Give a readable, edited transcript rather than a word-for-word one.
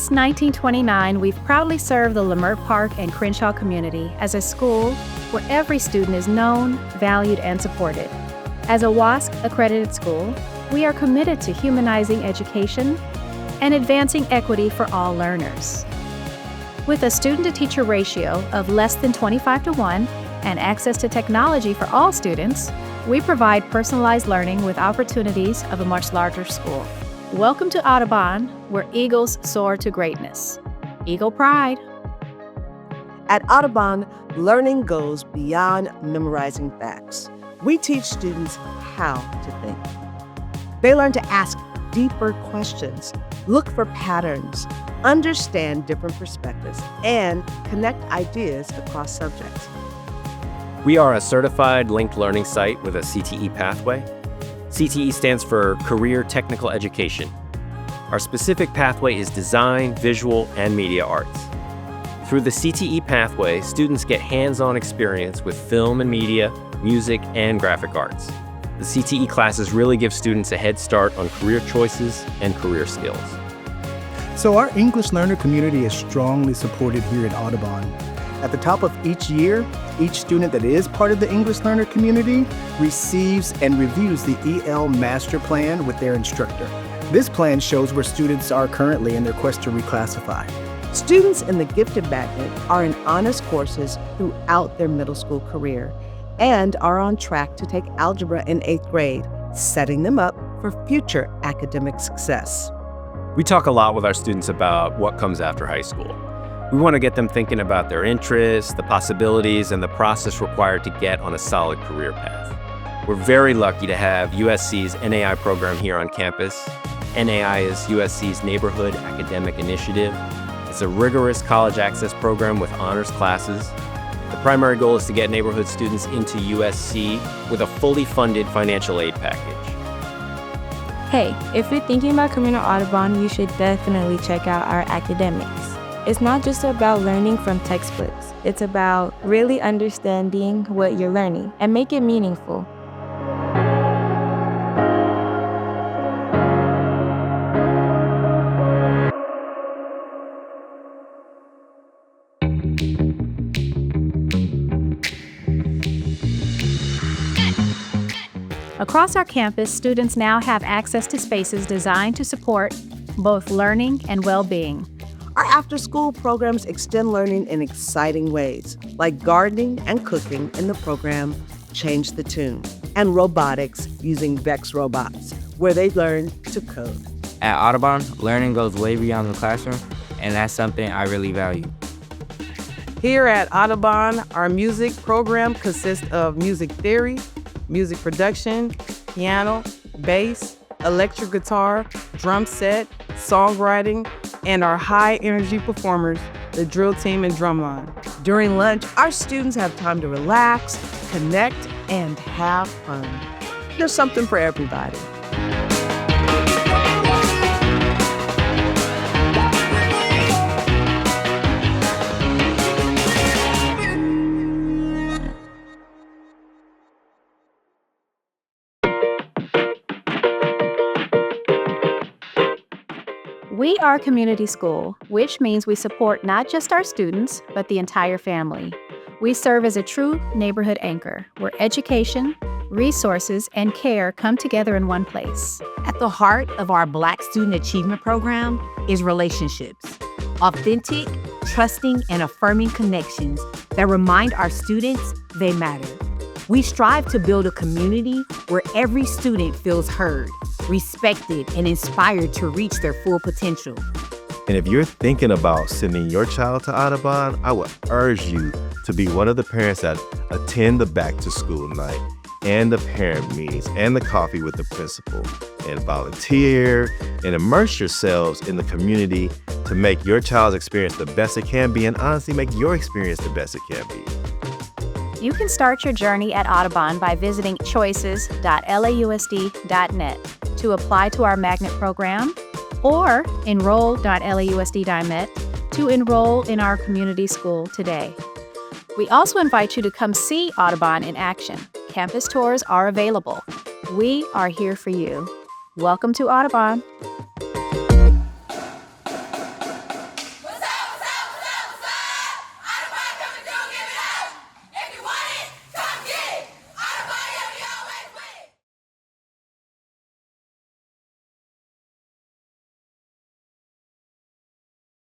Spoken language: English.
Since 1929, we've proudly served the Leimert Park and Crenshaw community as a school where every student is known, valued, and supported. As a WASC-accredited school, we are committed to humanizing education and advancing equity for all learners. With a student-to-teacher ratio of less than 25:1 and access to technology for all students, we provide personalized learning with opportunities of a much larger school. Welcome to Audubon, where eagles soar to greatness. Eagle pride. At Audubon, learning goes beyond memorizing facts. We teach students how to think. They learn to ask deeper questions, look for patterns, understand different perspectives, and connect ideas across subjects. We are a certified linked learning site with a CTE pathway. CTE stands for Career Technical Education. Our specific pathway is design, visual, and media arts. Through the CTE pathway, students get hands-on experience with film and media, music, and graphic arts. The CTE classes really give students a head start on career choices and career skills. So our English learner community is strongly supported here at Audubon. At the top of each year, each student that is part of the English learner community receives and reviews the EL Master Plan with their instructor. This plan shows where students are currently in their quest to reclassify. Students in the Gifted Magnet are in honors courses throughout their middle school career and are on track to take Algebra in 8th grade, setting them up for future academic success. We talk a lot with our students about what comes after high school. We want to get them thinking about their interests, the possibilities, and the process required to get on a solid career path. We're very lucky to have USC's NAI program here on campus. NAI is USC's Neighborhood Academic Initiative. It's a rigorous college access program with honors classes. The primary goal is to get neighborhood students into USC with a fully funded financial aid package. Hey, if you're thinking about coming to Audubon, you should definitely check out our academics. It's not just about learning from textbooks. It's about really understanding what you're learning and make it meaningful. Across our campus, students now have access to spaces designed to support both learning and well-being. Our after-school programs extend learning in exciting ways, like gardening and cooking in the program Change the Tune, and robotics using Vex robots, where they learn to code. At Audubon, learning goes way beyond the classroom, and that's something I really value. Here at Audubon, our music program consists of music theory, music production, piano, bass, electric guitar, drum set, songwriting, and our high-energy performers, the drill team and drumline. During lunch, our students have time to relax, connect, and have fun. There's something for everybody. We are a community school, which means we support not just our students, but the entire family. We serve as a true neighborhood anchor, where education, resources, and care come together in one place. At the heart of our Black Student Achievement Program is relationships. Authentic, trusting, and affirming connections that remind our students they matter. We strive to build a community where every student feels heard, respected, and inspired to reach their full potential. And if you're thinking about sending your child to Audubon, I would urge you to be one of the parents that attend the back to school night and the parent meetings and the coffee with the principal, and volunteer and immerse yourselves in the community to make your child's experience the best it can be, and honestly make your experience the best it can be. You can start your journey at Audubon by visiting choices.lausd.net to apply to our magnet program, or enroll.lausd.net to enroll in our community school today. We also invite you to come see Audubon in action. Campus tours are available. We are here for you. Welcome to Audubon.